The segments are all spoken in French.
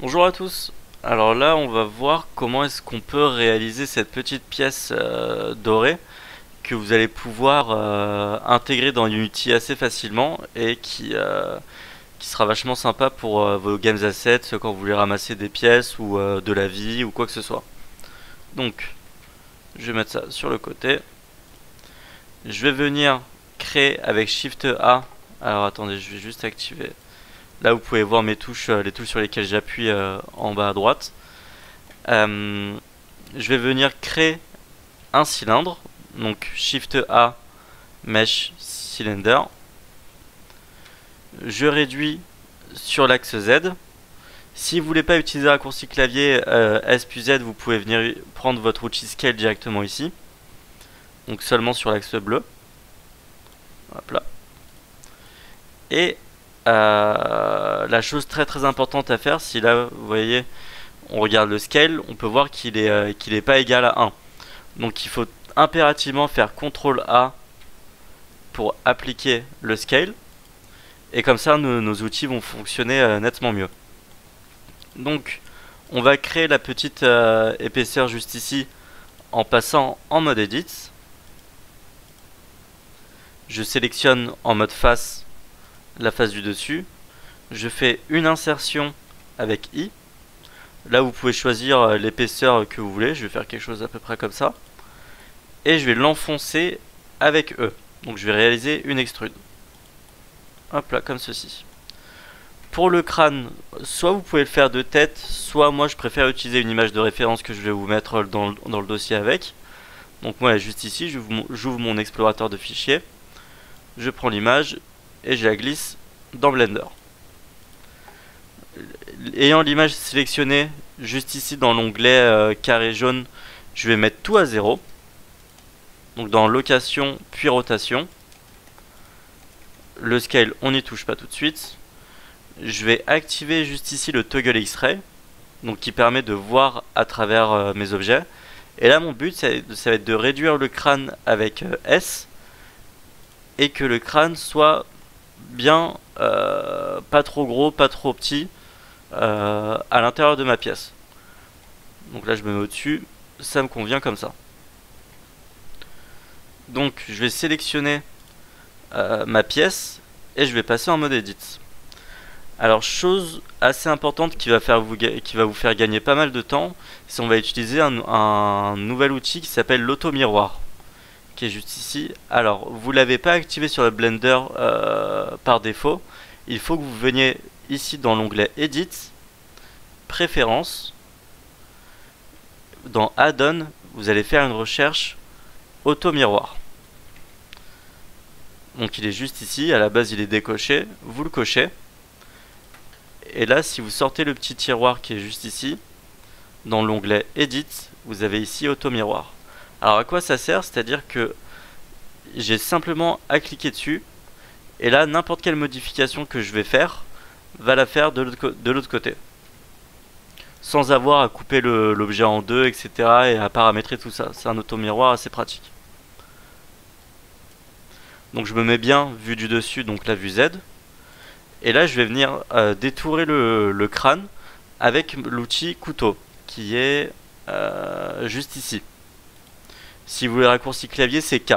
Bonjour à tous. Alors là, on va voir comment est-ce qu'on peut réaliser cette petite pièce dorée que vous allez pouvoir intégrer dans Unity assez facilement et qui sera vachement sympa pour vos games assets quand vous voulez ramasser des pièces ou de la vie ou quoi que ce soit. Donc, je vais mettre ça sur le côté. Je vais venir créer avec Shift A. Alors attendez, je vais juste activer. Là, vous pouvez voir mes touches, les touches sur lesquelles j'appuie en bas à droite. Je vais venir créer un cylindre, donc Shift A, Mesh Cylinder. Je réduis sur l'axe Z. Si vous voulez pas utiliser le raccourci clavier S puis Z, vous pouvez venir prendre votre outil Scale directement ici. Donc seulement sur l'axe bleu. Hop là. Et la chose très importante à faire, si là vous voyez on regarde le scale, on peut voir qu'il est pas égal à 1. Donc il faut impérativement faire CTRL A pour appliquer le scale. Et comme ça, nos outils vont fonctionner nettement mieux. Donc on va créer la petite épaisseur juste ici en passant en mode Edit. Je sélectionne en mode face la face du dessus. Je fais une insertion avec I. Là, vous pouvez choisir l'épaisseur que vous voulez. Je vais faire quelque chose à peu près comme ça. Et je vais l'enfoncer avec E. Donc je vais réaliser une extrude. Hop là, comme ceci. Pour le crâne, soit vous pouvez le faire de tête, soit moi je préfère utiliser une image de référence que je vais vous mettre dans le dossier avec. Donc moi, juste ici, j'ouvre mon explorateur de fichiers. Je prends l'image et je la glisse dans Blender. Ayant l'image sélectionnée, juste ici dans l'onglet carré jaune, je vais mettre tout à 0. Donc dans location puis rotation. Le scale, on n'y touche pas tout de suite. Je vais activer juste ici le toggle X-ray, donc qui permet de voir à travers mes objets. Et là mon but ça va être de réduire le crâne avec S et que le crâne soit bien pas trop gros, pas trop petit à l'intérieur de ma pièce. Donc là je me mets au-dessus, ça me convient comme ça. Donc je vais sélectionner ma pièce et je vais passer en mode Edit. Alors chose assez importante qui va vous faire gagner pas mal de temps, c'est qu'on va utiliser un nouvel outil qui s'appelle l'auto-miroir, qui est juste ici. Alors vous l'avez pas activé sur le Blender par défaut, il faut que vous veniez ici dans l'onglet Edit, Préférences, dans Add-on, vous allez faire une recherche auto-miroir. Donc il est juste ici, à la base il est décoché, vous le cochez. Et là, si vous sortez le petit tiroir qui est juste ici, dans l'onglet Edit, vous avez ici Auto-miroir. Alors à quoi ça sert? C'est-à-dire que j'ai simplement à cliquer dessus, et là, n'importe quelle modification que je vais faire, va la faire de l'autre côté. Sans avoir à couper l'objet en deux, etc. et à paramétrer tout ça. C'est un auto-miroir assez pratique. Donc je me mets bien vue du dessus, donc la vue Z. Et là, je vais venir détourer le crâne avec l'outil couteau, qui est juste ici. Si vous voulez raccourci clavier, c'est K.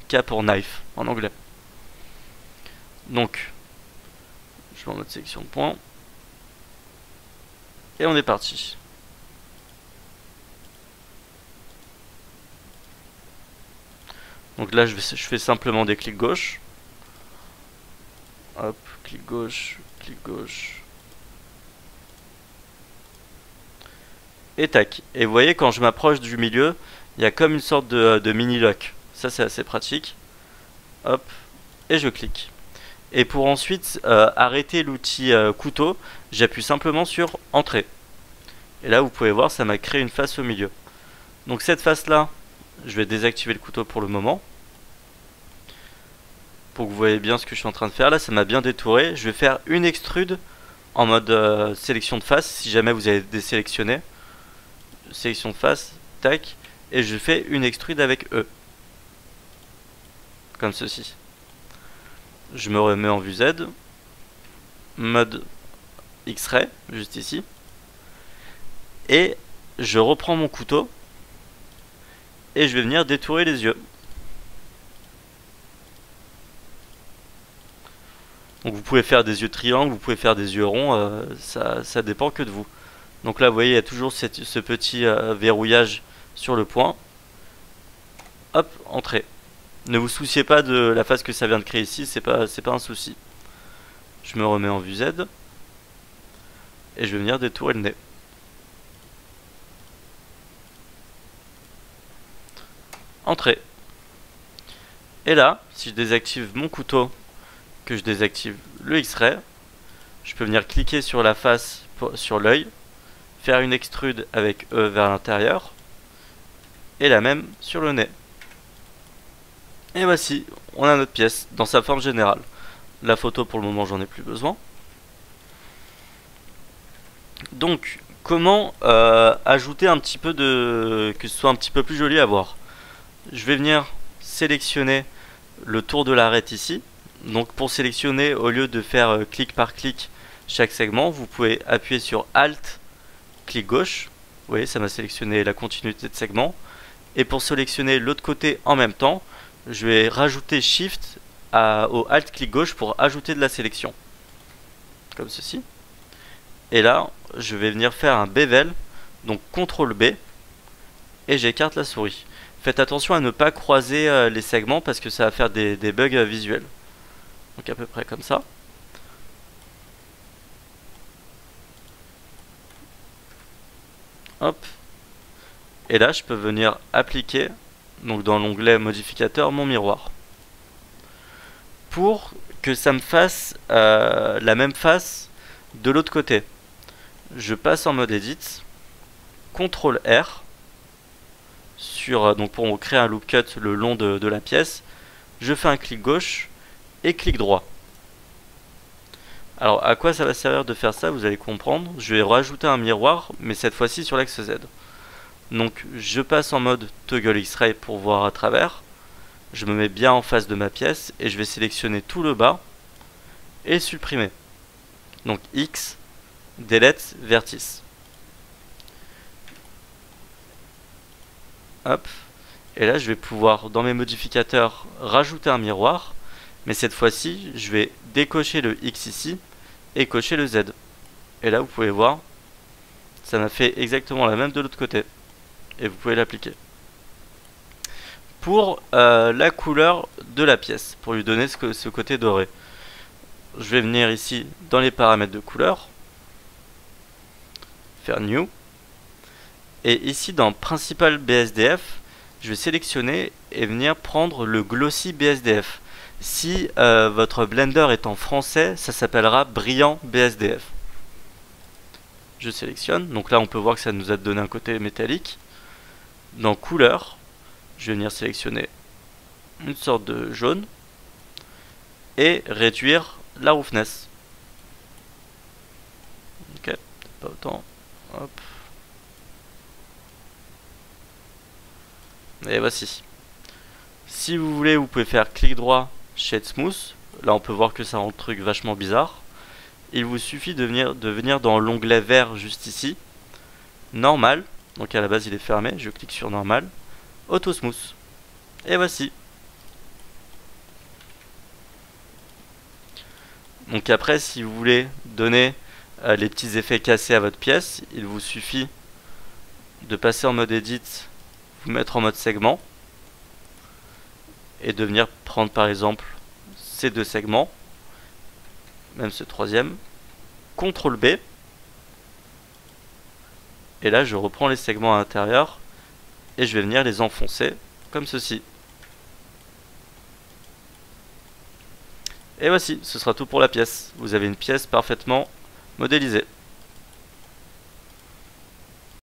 K pour knife, en anglais. Donc, je vais en mode sélection de points. Et on est parti. Donc là, je fais simplement des clics gauche. Hop, clic gauche, clic gauche. Et tac. Et vous voyez, quand je m'approche du milieu, il y a comme une sorte de mini-lock. Ça, c'est assez pratique. Hop, et je clique. Et pour ensuite arrêter l'outil couteau, j'appuie simplement sur Entrée. Et là, vous pouvez voir, ça m'a créé une face au milieu. Donc cette face-là, je vais désactiver le couteau pour le moment. Pour que vous voyez bien ce que je suis en train de faire. Là, ça m'a bien détouré. Je vais faire une extrude en mode sélection de face, si jamais vous avez désélectionné. Sélection de face, tac. Et je fais une extrude avec E. Comme ceci. Je me remets en vue Z. Mode X-ray, juste ici. Et je reprends mon couteau et je vais venir détourer les yeux. Donc vous pouvez faire des yeux triangles, vous pouvez faire des yeux ronds, ça dépend que de vous. Donc là vous voyez il y a toujours ce petit verrouillage sur le point. Hop, entrée. Ne vous souciez pas de la face que ça vient de créer ici, c'est pas un souci. Je me remets en vue Z. Et je vais venir détourer le nez. Entrée. Et là, si je désactive mon couteau, que je désactive le X-ray, je peux venir cliquer sur la face, sur l'œil, faire une extrude avec E vers l'intérieur, et la même sur le nez. Et voici, on a notre pièce dans sa forme générale. La photo pour le moment j'en ai plus besoin. Donc comment ajouter un petit peu de... que ce soit un petit peu plus joli à voir. Je vais venir sélectionner le tour de l'arête ici. Donc pour sélectionner, au lieu de faire clic par clic chaque segment, vous pouvez appuyer sur Alt, clic gauche. Vous voyez, ça m'a sélectionné la continuité de segment. Et pour sélectionner l'autre côté en même temps, je vais rajouter Shift au Alt clic gauche pour ajouter de la sélection. Comme ceci. Et là, je vais venir faire un bevel, donc CTRL B, et j'écarte la souris. Faites attention à ne pas croiser les segments parce que ça va faire des bugs visuels. Donc à peu près comme ça. Hop. Et là, je peux venir appliquer, donc dans l'onglet modificateur, mon miroir. Pour que ça me fasse la même face de l'autre côté. Je passe en mode Edit, CTRL R, donc pour créer un loop cut le long de la pièce. Je fais un clic gauche et clic droit. Alors à quoi ça va servir de faire ça, vous allez comprendre. Je vais rajouter un miroir, mais cette fois-ci sur l'axe Z. Donc je passe en mode Toggle X-Ray pour voir à travers. Je me mets bien en face de ma pièce et je vais sélectionner tout le bas et supprimer. Donc X, Delete, Vertice. Hop. Et là je vais pouvoir dans mes modificateurs rajouter un miroir. Mais cette fois-ci je vais décocher le X ici et cocher le Z. Et là vous pouvez voir, ça m'a fait exactement la même de l'autre côté. Et vous pouvez l'appliquer. Pour la couleur de la pièce, pour lui donner ce côté doré, je vais venir ici dans les paramètres de couleur, faire New, et ici dans Principal BSDF, je vais sélectionner et venir prendre le Glossy BSDF. Si votre Blender est en français, ça s'appellera Brillant BSDF. Je sélectionne, donc là on peut voir que ça nous a donné un côté métallique. Dans couleur, je vais venir sélectionner une sorte de jaune et réduire la roughness. Ok, pas autant. Hop. Et voici. Si vous voulez, vous pouvez faire clic droit, Shade Smooth. Là, on peut voir que ça rend le truc vachement bizarre. Il vous suffit de venir dans l'onglet vert juste ici. Normal. Donc à la base, il est fermé. Je clique sur Normal. Auto Smooth. Et voici. Donc après, si vous voulez donner les petits effets cassés à votre pièce, il vous suffit de passer en mode Edit, vous mettre en mode segment et de venir prendre par exemple ces deux segments, même ce troisième, CTRL B, et là je reprends les segments à l'intérieur et je vais venir les enfoncer comme ceci. Et voici, ce sera tout pour la pièce. Vous avez une pièce parfaitement modélisée.